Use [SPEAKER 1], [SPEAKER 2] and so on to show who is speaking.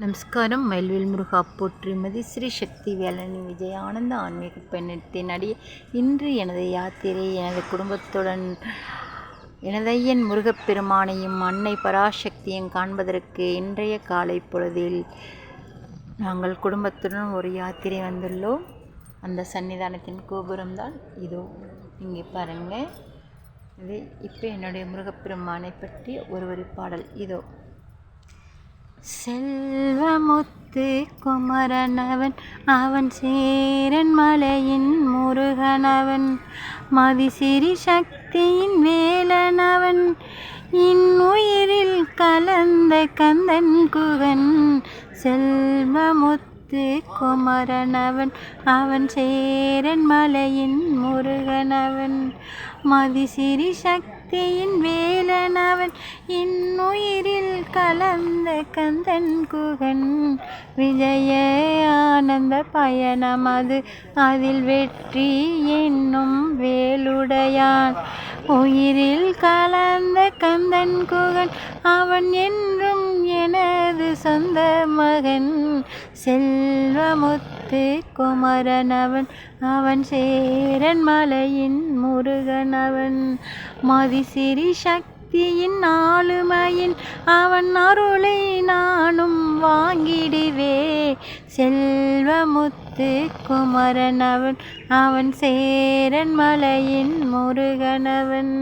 [SPEAKER 1] நமஸ்காரம். மயில்வேல் முருகா போற்றிமதி ஸ்ரீ சக்தி வேலனி விஜய ஆனந்த ஆன்மீக பெண்ணத்தின் அடிய இன்று எனது யாத்திரை எனது குடும்பத்துடன் எனதையன் முருகப்பெருமானையும் அன்னை பராசக்தியும் காண்பதற்கு இன்றைய காலை பொழுதில் நாங்கள் குடும்பத்துடன் ஒரு யாத்திரை வந்துள்ளோம். அந்த சன்னிதானத்தின் கோபுரம்தான் இதோ இங்கே பாருங்கள். இது இப்போ என்னுடைய முருகப்பெருமானை பற்றி ஒரு வரி பாடல் இதோ. செல்வமுத்து குமரனவன் அவன் சேரன் மலையின் முருகனவன் மதிசிறி சக்தியின் வேலனவன் இன்னுயிரில் கலந்த கந்தன் குகன். செல்வமுத்து குமரனவன் அவன் சேரன் மலையின் முருகனவன் மதிசிறி சக்தியின் வேலனவன் இன்னுயிரில் கலந்த கந்தன் குகன். விஜய ஆனந்த பயணம் அது அதில் வெற்றி என்னும் வேலுடையான் உயிரில் கலந்த கந்தன் குகன் அவன் என்றும் எனது சொந்த மகன். செல்வமுத்து குமரனவன் அவன் சேரன் மலையின் முருகனவன் மதிசிறி சக்தியின் ஆளுமையின் அவன் அருளை நானும் வாங்கிடுவே. செல்வமுத்து குமரனவன் அவன் சேரன் மலையின் முருகனவன்.